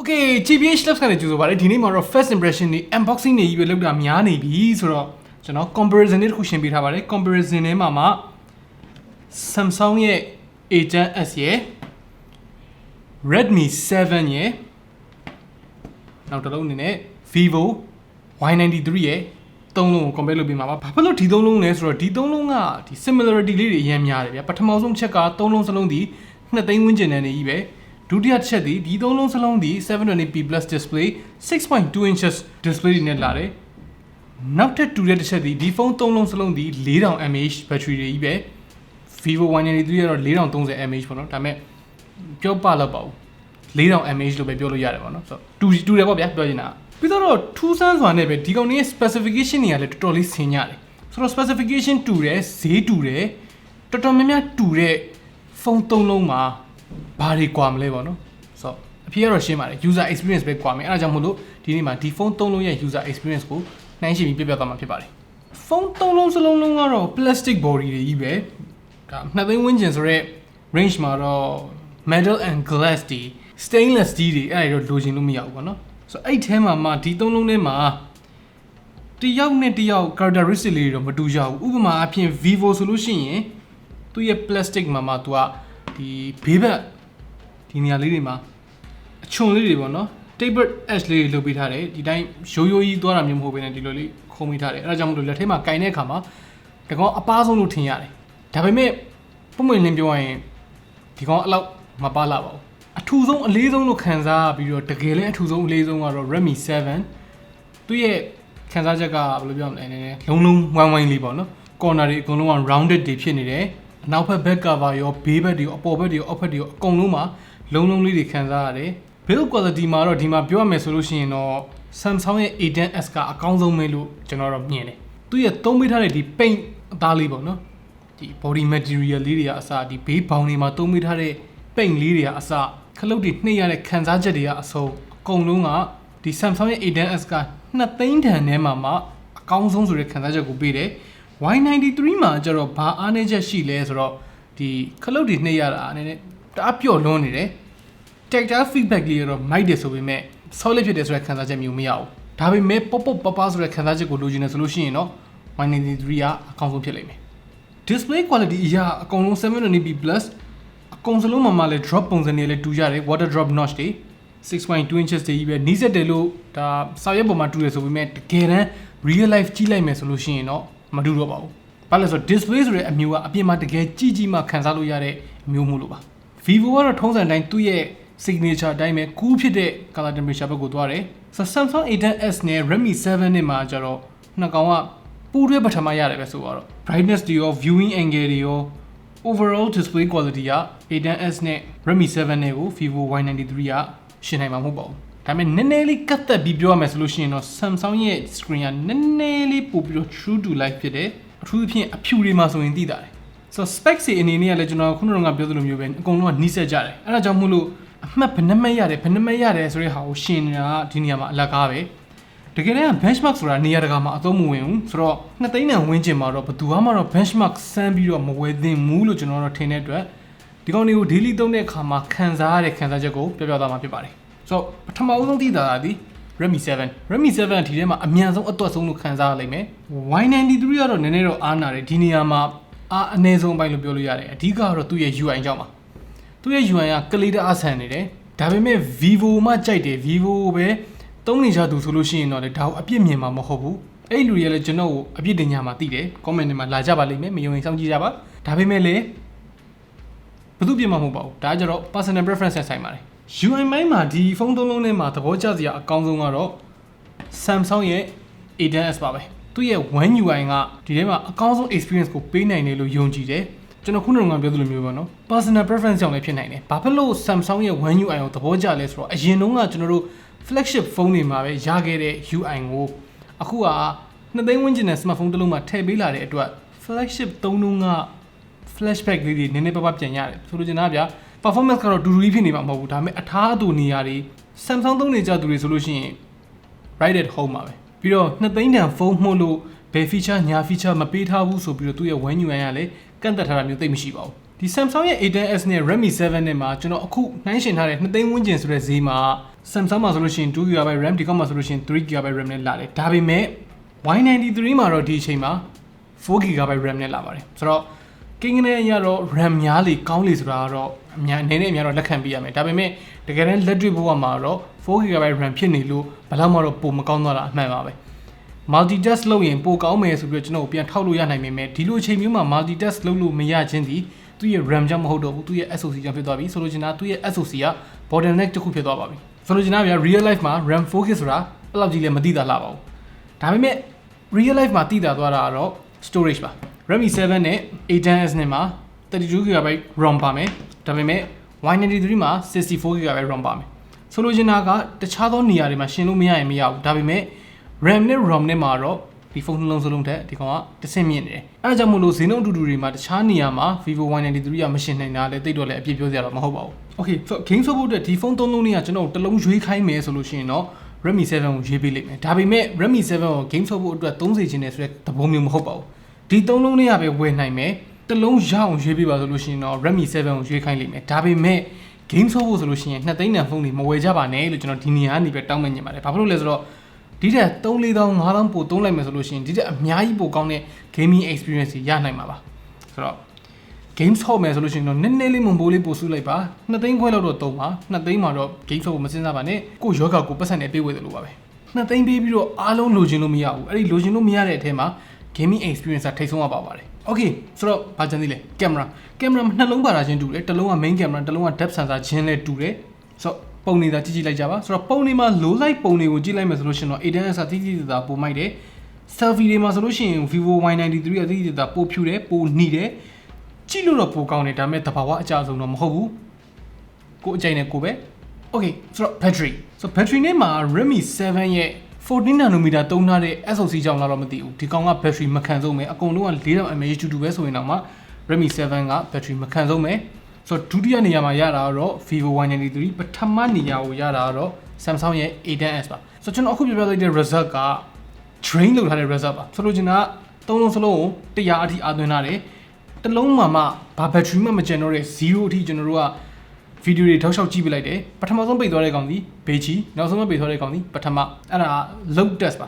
Okay, GBH Labs ကနေကြိုဆိုပါရစေဒီနေ့မှာတော့ first impression တွေ unboxing တွေကြီးပဲလုပ်တာများနေပြီဆိုတော့ကျွန်တော် comparison တွေတစ်ခုရှင်းပေးထားပါတယ် comparison ထဲမှာ Samsung ရဲ့ A10s ရဲ့ Redmi 7ရဲ့နောက်တစ်လုံးအနေနဲ့ Vivo Y93 ရဲ့သုံးလုံးကို compare လုပ်ပေးမှာပါဘာဖြစ်လို့ဒီသုံးလုံးလဲဆိုတော့ဒီသုံးလုံးကဒီ similarity လေးတွေအများများတယ်ဗျာပထမဆုံးချက်ကသုံးလုံးစလုံးဒီ2သိန်းဝန်းကျင်နဲ့နေကြီးပဲဒုတိယတစ်ချက်ဒီသုံးလုံးစလုံးဒီ 720p plus display 6.2 inches display တွေနဲ့လာတယ်နောက်ထပ်တူတဲ့တစ်ချက်ဒီဖုန်းသုံးလုံးစလုံးဒီ4000 mAh battery တွေကြီးပဲ Vivo Y93 ကတော့4030 mAh ပေါ့နော်ဒါပေမဲ့ပြောပလောက်ပါဘူး4000 mAh လို့ပဲပြောလို့ရတယ်ပေါ့နော်ဆိုတော့တူတယ်ပေါ့ဗျာပြောချင်တာပြီးတော့ထူးဆန်းစွာနဲ့ပဲဒီကောင်ကြီးရဲ့ specification တွေကလည်းတော်တော်လေးဆင်ရတယ်ဆိုတော့ specification တူတယ်ဈေးတူတယ်တော်တော်များများတူတဲ့ဖုန်းသုံးလုံးမှာဘာတွေကွာမလဲပေါ့နော်ဆိုတော့အဖြစ်ကတော့ရှင်းပါတယ် user experience ပဲကွာမယ်အဲဒါကြောင့်မို့လို့ဒီနေ့မှာဒီဖုန်းသုံးလုံးရဲ့ user experience ကိုနှိုင်းယှဉ်ပြီးပြပြသွားမှာဖြစ်ပါတယ်ဖုန်းသုံးလုံးစလုံးလုံးကတော့ plastic body တွေကြီးပဲဒါ2သိန်းဝန်းကျင်ဆိုတော့ range မှာတော့ metal and glass တွေ stainless steel တွေအဲ့ဒါတော့လိုချင်လို့မရဘူးပေါ့နော်ဆိုတော့အဲ့ထဲမှာဒီသုံးလုံးထဲမှာတယောက်နဲ့တယောက် characteristic လေးတွေတော့မတူကြဘူးဥပမာအဖြစ် Vivo ဆိုလို့ရှိရင်သူ့ရဲ့ plastic မှာသူကဒီဘေးဘက်ဒီနေရာလေးတွေမှာအချွန်လေးတွေပေါ့နော် tapered edge လေးတွေလုပ်ပေးထားတယ်ဒီတိုင်းရိုးရိုးကြီးသွားတာမျိုးမဟုတ်ဘဲနဲ့ဒီလိုလေးခုံပေးထားတယ်အဲဒါကြောင့်မလို့လက်ထဲမှာကင်တဲ့အခါမှာဒီကောင်အပားဆုံးလို့ထင်ရတယ်ဒါပေမဲ့ပုံမှန်လင်းပြောရရင်ဒီကောင်အလောက်မပါလာပါဘူးအထူဆုံးအလေးဆုံးလို့ခံစားပြီးတော့တကယ်လည်းအထူဆုံးအလေးဆုံးကတော့ Redmi 7သူ့ရဲ့ခံစားချက်ကဘယ်လိုပြောမလဲနည်းနည်းလုံးဝိုင်းဝိုင်းလေးပေါ့နော် corner တွေအကုန်လုံးက rounded တွေဖြစ်နေတယ်နောက်ဘက် back cover ရောဘေးဘက်တွေရောအပေါ်ဘက်တွေရောအောက်ဘက်တွေရောအကုန်လုံးမှာလုံးလေးတွေခံစားရတယ် build quality မှာတော့ဒီမှာပြောရမယ်ဆိုလို့ရှိရင်တော့ Samsung ရဲ့ A10s ကအကောင်းဆုံးပဲလို့ကျွန်တော်တော့မြင်တယ်သူရဲ့သုံးပေးထားတဲ့ဒီ paint အသားလေးပေါ့နော်ဒီ body material လေးတွေကအစဒီဘေးဘောင်တွေမှာသုံးပေးထားတဲ့ paint လေးတွေကအစခလုတ်တွေနှိပ်ရတဲ့ခံစားချက်တွေကအစုံအကုန်လုံးကဒီ Samsung ရဲ့ A10s က2သိန်းတန်ထဲမှာအကောင်းဆုံးဆိုတဲ့ခံစားချက်ကိုပေးတယ်Y93 မှာကျတော့ဘာအားနည်းချက်ရှိလဲဆိုတော့ဒီခလုတ်တွေနှိပ်ရတာအနေနဲ့တအားပျော့လွန်းနေတယ် tactile feedback လေးတော့မိုက်တယ်ဆိုပေမဲ့ solid ဖြစ်တယ်ဆိုတဲ့ခံစားချက်မျိုးမရဘူးဒါပေမဲ့ပေါ့ပဆိုတဲ့ခံစားချက်ကိုလိုချင်တယ်ဆိုလို့ရှိရင်တော့ Y93 ကအကောင်းဆုံးဖြစ်လိမ့်မယ် display quality အရာအကုန်လုံး 720p plus အကုန်စလုံးမှာလည်း drop ပုံစံတွေလည်းတူကြတယ် water drop notch တွေ 6.2 inches တွေကြီးပဲနီးစက်တယ်လို့ဒါစာရွက်ပေါ်မှာတူတယ်ဆိုပေမဲ့တကယ်တမ်း real life ကြည့်လိုက်မယ်ဆိုလို့ရှိရင်တော့မတူတော့ပါဘူးဘာလဲဆိုတော့ display ဆိုတဲ့အမျိုးကအပြင်မှာတကယ်ကြည့်မှခံစားလို့ရတဲ့အမျိုးမို့လို့ပါ Vivo ကတော့ထုံးစံတိုင်းသူ့ရဲ့ signature အတိုင်းပဲကူးဖြစ်တဲ့ color temperature ဘက်ကိုသွားတယ်ဆိုတော့ Samsung A10s နဲ့ Redmi 7နဲ့မှာကျတော့နှစ်ကောင်ကပူးတွဲပထမရတယ်ပဲဆိုတော့ brightness တွေရော viewing angle တွေရော overall display quality က A10s နဲ့ Redmi 7နဲ့ကို Vivo Y93 ကရှင်းနိုင်မှာမဟုတ်ပါဘူးဒါပေမဲ့နည်းနည်းလေးကတ်သက်ပြီးပြောရမယ်ဆိုလို့ရှိရင်တော့ Samsung ရဲ့ screen ကနည်းနည်းလေးပို့ပြီးတော့ true to life ဖြစ်တယ်အထူးသဖြင့်အဖြူတွေမှာဆိုရင်သိတာတယ်ဆိုတော့ specs တွေအနေနဲ့ကလည်းကျွန်တော်ခုနကပြောသလိုမျိုးပဲအကုန်လုံးကနှီးစက်ကြတယ်အဲဒါကြောင့်မို့လို့အမှတ်ဘယ်နှမတ်ရတယ်ဆိုတဲ့ဟာကိုရှင်းနေတာဒီနေရာမှာအလကားပဲတကယ်တမ်း benchmark ဆိုတာနေရာတကာမှာအသုံးမဝင်ဘူးဆိုတော့2သိန်းတန်ဝန်းကျင်မှာတော့ဘယ်သူမှတော့ benchmark စမ်းပြီးတော့မဝယ်သင့်ဘူးလို့ကျွန်တော်တော့ထင်တဲ့အတွက်ဒီကောင်တွေကို daily သုံးတဲ့အခါမှာခံစားရတဲ့ခံစားချက်ကိုပြောပြသွားမှာဖြစ်ပါတယ်ဆိုတော့ပထမဦးဆုံးသိတာကဒီ Redmi 7ဒီထဲမှာအမြန်ဆုံးအသွက်ဆုံးလို့ခံစားရလိမ့်မယ် Y93 ကတော့နည်းနည်းတော့အားနာတယ်ဒီနေရာမှာအနည်းဆုံးပိုင်းလို့ပြောလို့ရတယ်အဓိကကတော့သူ့ရဲ့ UI ကြောင့်ပါသူ့ရဲ့ UI ကကလေးတအားဆန်နေတယ်ဒါပေမဲ့ Vivo မှကြိုက်တယ် Vivo ပဲသုံးနေကြသူဆိုလို့ရှိရင်တော့လေဒါကိုအပြစ်မြင်မှာမဟုတ်ဘူးအဲ့လူတွေလည်းကျွန်တော်ကိုအပြစ်တင်ကြမှာသိတယ် comment တွေမှာလာကြပါလိမ့်မယ်မယုံရင်စောင့်ကြည့်ကြပါဒါပေမဲ့လေဘယ်သူပြစ်မှာမဟုတ်ပါဘူးဒါကြတော့ personal preference နဲ့ဆိုင်ပါတယ် UI မိုင်းမှာဒီဖုန်းသုံးလုံးထဲမှာသဘောကျစရာအကောင်းဆုံးကတော့ Samsung ရဲ့ A10s ပါပဲသူ့ရဲ့ One UI ကဒီထဲမှာအကောင်းဆုံး experience ကိုပေးနိုင်တယ်လို့ယုံကြည်တယ်ကျွန်တော်ခုနကပြောသလိုမျိုးပေါ့နော် personal preference ကြောင့်လည်းဖြစ်နိုင်တယ်ဘာဖြစ်လို့ Samsung ရဲ့ One UI ကိုသဘောကျလဲဆိုတော့အရင်တုန်းကကျွန်တော်တို့ flagship ဖုန်းတွေမှာပဲရခဲ့တဲ့ UI ကိုအခုက2သိန်းဝန်းကျင်နဲ့ smartphone တစ်လုံးမှာထည့်ပေးလာတဲ့အတွက် flagship သုံးလုံးက flashback လေးတွေနည်းနည်းပါးပြန်ရတယ်ဆိုလိုချင်တာဗျာperformance ကတော့တူတူကြီးဖြစ်နေမှာမဟုတ်ဘူးဒါပေမဲ့အထားအတူနေရာတွေ Samsung သုံးနေကြသူတွေဆိုလို့ရှိရင် right at home ပါပဲပြီးတော့2သိန်းတန်ဖုန်းမှုလို့ဘယ် feature ညာ feature မပေးထားဘူးဆိုပြီးတော့သူ့ရဲ့ One UI ကလည်းကန့်သက်ထားတာမျိုးသိမရှိပါဘူး ဒီ Samsung ရဲ့ A10s နဲ့ Redmi 7နဲ့မှာကျွန်တော်အခုနှိုင်းယှဉ်ထားတဲ့2သိန်းဝန်းကျင်ဆိုတဲ့ဈေးမှာ Samsung မှာဆိုလို့ရှိရင် 2GB RAM ဒီကောက်မှာဆိုလို့ရှိရင် 3GB RAM နဲ့လာတယ်ဒါပေမဲ့ Y93 မှာတော့ဒီအချိန်မှာ 4GB RAM နဲ့လာပါတယ်ဆိုတော့ကိန်းကနေရတော့ RAM များလေကောင်းလေဆိုတာကတော့အများအနေနဲ့အများတော့လက်ခံပြရမယ်ဒါပေမဲ့တကယ်တမ်းလက်တွေ့ဘဝမှာတော့ 4GB RAM ဖြစ်နေလို့ဘယ်တော့မှတော့ပိုမကောင်းတော့တာအမှန်ပါပဲ multitask လုပ်ရင်ပိုကောင်းမယ်ဆိုပြီးတော့ကျွန်တော်ပြန်ထောက်လို့ရနိုင်ပေမဲ့ဒီလိုအချိန်မျိုးမှာ multitask လုပ်လို့မရခြင်းဒီသူ့ရဲ့ RAM ကြောင့်မဟုတ်တော့ဘူးသူ့ရဲ့ SoC ကြောင့်ဖြစ်သွားပြီဆိုလို့ချင်တာသူ့ရဲ့ SoC က bottleneck တစ်ခုဖြစ်သွားပါပြီဆိုလို့ချင်တာဗျာ real life မှာ RAM 4K ဆိုတာဘယ်လောက်ကြီးလဲမသိတာလားပါဘူးဒါပေမဲ့ real life မှာသိတာသွားတာကတော့ storage ပါ Redmi 7နဲ့ A10s နဲ့မှာ 32GB ROM ပါမယ်ဒါပေမဲ့ Y93 မှာ 64GB ROM ပါမယ်ဆိုလိုချင်တာကတခြားသောနေရာတွေမှာရှင်းလို့မရရင်မရဘူးဒါပေမဲ့ RAM နဲ့ ROM နဲ့မှာတော့ဒီဖုန်းနှလုံးစလုံးထက်ဒီကောင်ကတဆင့်မြင့်နေတယ်အဲဒါကြောင့်မို့လို့ဈေးနှုန်းအတူတူတွေမှာတခြားနေရာမှာ Vivo Y93 ကမရှင်းနိုင်တာလည်းတိတ်တော့လည်းအပြည့်ပြောစရာတော့မဟုတ်ပါဘူး Okay so game ဆိုဖို့အတွက်ဒီဖုန်းသုံးလုံးလေးကကျွန်တော်တလုံးရွေးခိုင်းမယ်ဆိုလို့ရှိရင်တော့ Redmi 7ကိုရွေးပေးလိမ့်မယ်ဒါပေမဲ့ Redmi 7ကို game ဆိုဖို့အတွက်သုံးစေချင်တယ်ဆိုတဲ့သဘောမျိုးမဟုတ်ပါဘူးဒီသုံးလုံးလေးကပဲဝယ်နိုင်မယ်တလုံးရအောင်ရွေးပေးပါဆိုလို့ရှိရင်တော့ Redmi 7ကိုရွေးခိုင်းလိမ့်မယ်ဒါပေမဲ့ game ဆိုဖို့ဆိုလို့ရှိရင်2သိန်းတန်ဖုန်းတွေမဝယ်ကြပါနဲ့လို့ကျွန်တော်ဒီနေရာကနေပဲတောင်းပန်နေပါတယ်ဘာဖြစ်လို့လဲဆိုတော့ဒီတက်3-4,000 5,000ပို့သုံးလိုက်မယ်ဆိုလို့ရှိရင်ဒီတက်အများကြီးပိုကောင်းတဲ့ gaming experience ရနိုင်မှာပါဆိုတော့ game ဆော့မယ်ဆိုလို့ရှိရင်တော့နည်းနည်းလေးမမိုးလေးပို့စုလိုက်ပါ2သိန်းခွဲလောက်တော့သုံးပါ2သိန်းမှာတော့ game ဆော့ဖို့မစင်စားပါနဲ့ကိုယောဂကိုပတ်စံနဲ့ပေးဝယ်တယ်လို့ပါပဲ2သိန်းပေးပြီးတော့အားလုံးလိုချင်လို့မရဘူးအဲ့ဒီလိုချင်လို့မရတဲ့အထက်မှာ gaming experience ကထိတ်ဆုံးရပါပါတယ် okay ဆိုတော့ဘာကြံသေးလဲ camera နှလုံးပါတာချင်းတူတယ်တစ်လုံးက main camera တစ်လုံးက depth sensor ချင်းလည်းတူတယ်ဆိုတော့ပုံနေတာကြည့်လိုက်ကြပါဆိုတော့ပုံနေမှာ low light ပုံတွေကိုကြည့်လိုက်မယ်ဆိုလို့ရှိရင်တော့ A10s ကတိတိကျကျပိုမိုက်တယ် selfie တွေမှာဆိုလို့ရှိရင် Vivo Y93 ကတိတိကျကျပိုဖြူတယ်ပိုနီးတယ်ကြည့်လို့တော့ပိုကောင်းတယ်ဒါပေမဲ့တဘာဝအကြဆုံးတော့မဟုတ်ဘူးကိုအကြိုက်နဲ့ကိုပဲ okay ဆိုတော့ battery ဆိုတော့ battery နဲ့မှာ Redmi 7ရဲ့14 nanometer သုံးထားတဲ့ SoC ကြောင့်လားတော့မသိဘူးဒီကောင်က battery မခံဆုံးပဲအကုန်လုံးက 4000 mAh တူတူပဲဆိုရင်တော့မှ Redmi 7က battery မခံဆုံးပဲဆိုတော့ဒုတိယနေရာမှာရတာကတော့ Vivo Y93 ပထမနေရာကိုရတာကတော့ Samsung ရဲ့ A10s ပါဆိုတော့ကျွန်တော်အခုပြပြလိုက်တဲ့ result က train လုပ်ထားတဲ့ result ပါဆိုလို့ကျွန်တော်သုံးလုံးစလုံးကို100အထိအားသွင်းထားတယ်တစ်လုံးမှာမှဘာ battery မှမကျန်တော့တဲ့0အထိကျွန်တော်တို့ကဗီဒီယိုတွေထောက်လျှောက်ကြည့်ပြလိုက်တယ်ပထမဆုံးပိတ်သွားတဲ့ကောင်စီဘေချီနောက်ဆုံးပိတ်သွားတဲ့ကောင်စီပထမအဲ့ဒါ load test ပါ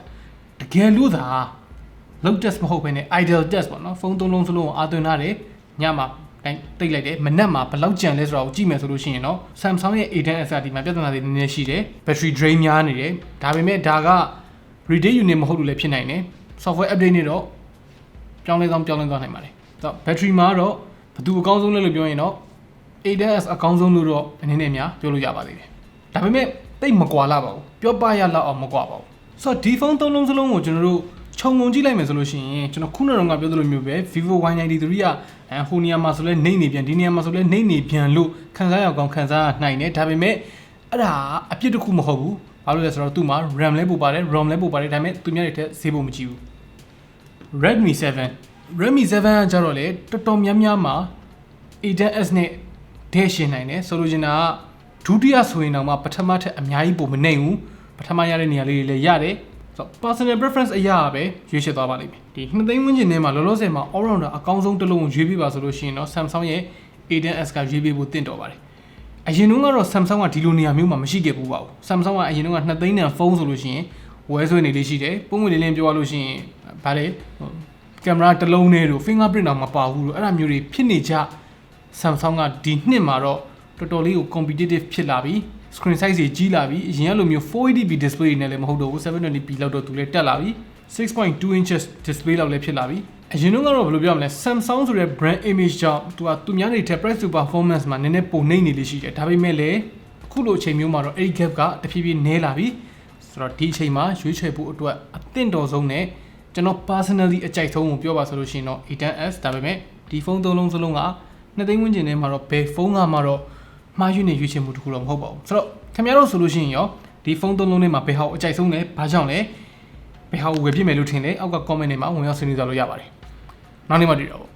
တကယ်လို့သာ load test မဟုတ်ဘဲနဲ့ idle test ပေါ့နော်ဖုန်းသုံးလုံးစလုံးကိုအားသွင်းထားတယ်ညမှာတိုင်းတိတ်လိုက်တယ်မနက်မှာဘယ်လောက်ကြံလဲဆိုတာကိုကြည့်မယ်ဆိုလို့ရှိရင်တော့ Samsung ရဲ့ A10s ဒီမှာပြဿနာတွေနည်းနည်းရှိတယ် battery drain များနေတယ်ဒါပေမဲ့ဒါက retail unit မဟုတ်လို့လည်းဖြစ်နိုင်တယ် software update နဲ့တော့ပြောင်းလဲသွားနိုင်ပါတယ်ဆိုတော့ battery မှာတော့ဘယ်သူအကောင်းဆုံးလဲလို့ပြောရင်တော့ A10s အကောင်းဆုံးလို့တော့အနေနဲ့များပြောလို့ရပါသေးတယ်ဒါပေမဲ့တိတ်မကွာလာပါဘူးပြောပရလောက်အောင်မကွာပါဘူးဆိုတော့ဒီဖုန်းသုံးလုံးစလုံးကိုကျွန်တော်တို့ခြုံငုံကြည့်လိုက်မယ်ဆိုလို့ရှိရင်ကျွန်တော်ခုနကပြောသလိုမျိုးပဲ Vivo Y93 ကဟိုနေရာမှာဆိုလဲနှိမ့်နေပြန်ဒီနေရာမှာဆိုလဲနှိမ့်နေပြန်လို့ခန်းစားရအောင်ခန်းစားနိုင်တယ်ဒါပေမဲ့အဲ့ဒါအပြစ်တစ်ခုမဟုတ်ဘူးဘာလို့လဲဆိုတော့သူ့မှာ RAM လဲပို့ပါတယ် ROM လဲပို့ပါတယ်ဒါပေမဲ့သူများတွေထက်ဈေးပိုမကြည့်ဘူး Redmi 7ကကြတော့လေတော်တော်များများမှာ A10s နဲ့ဒဲရှင်နိုင်တယ်ဆိုလိုချင်တာကဒုတိယဆိုရင်တော့မှပထမထက်အများကြီးပိုမနိုင်ဘူးပထမရတဲ့နေရာလေးတွေလည်းရတယ်ဆိုတော့ personal preference အရာပဲရွေးချယ်သွားပါလိမ့်မယ်ဒီ2သိန်းဝန်းကျင်ထဲမှာလောလောဆယ်မှာ all rounder အကောင်းဆုံးတစ်လုံးကိုရွေးပေးပါဆိုလို့ရှိရင်တော့ Samsung ရဲ့ A10s ကရွေးပေးဖို့တင့်တော်ပါတယ်အရင်တုန်းကတော့ Samsung ကဒီလိုနေရာမျိုးမှာမရှိခဲ့ဘူးပါဘူး Samsung ကအရင်တုန်းက2သိန်းတန်ဖုန်းဆိုလို့ရှိရင်ဝဲဆွဲနေလေးရှိတယ်ပုံမှန်လေးပြောရလို့ရှိရင်ဗါလေကင်မရာတစ်လုံးနဲ့တို့ fingerprint တော့မပါဘူးလို့အဲ့ဒါမျိုးတွေဖြစ်နေကြ Samsung ကဒီနှစ်မှာတော့တော်တော်လေးကို competitive ဖြစ်လာပြီ screen size ကြီးကြီးလာပြီအရင်ကလိုမျိုး 480p display နဲ့လည်းမဟုတ်တော့ဘူး 720p လောက်တော့သူလည်းတက်လာပြီ 6.2 inches display လောက်လည်းဖြစ်လာပြီအရင်တော့ဘယ်လိုပြောရမလဲ Samsung ဆိုတဲ့ brand image ကြောင့်သူများတွေထက် price to performance မှာနည်းနည်းပိုနှိမ့်နေလေးရှိတယ်ဒါပေမဲ့လည်းအခုလိုအချိန်မျိုးမှာတော့အဲ့ဒီ gap ကတဖြည်းဖြည်းနည်းလာပြီဆိုတော့ဒီအချိန်မှာရွေးချယ်ဖို့အတွက်အသင့်တော်ဆုံးနဲ့ကျွန်တော် personally အကြိုက်ဆုံးကိုပြောပါဆိုလို့ရှိရင်တော့ A10s ဒါပေမဲ့ဒီဖုန်းသုံးလုံးစလုံးက2သိန်းဝန်းကျင်ထဲမှာတော့ဘယ်ဖုန်းကမှတော့မှားယွင်းနေရွေးချယ်မှုတခုတော့မဟုတ်ပါဘူးဆိုတော့ခင်ဗျားတို့ဆိုလို့ရှိရင်ရောဒီဖုန်းသုံးလုံးထဲမှာဘယ်ဟာကိုအကြိုက်ဆုံးလဲဘာကြောင့်လဲဘယ်ဟာကိုဝယ်ပြစ်မယ်လို့ထင်လဲအောက်က comment တွေမှာဝင်ရောက်ဆွေးနွေးကြလို့ရပါတယ်နောက်နေ့မှတွေ့တော့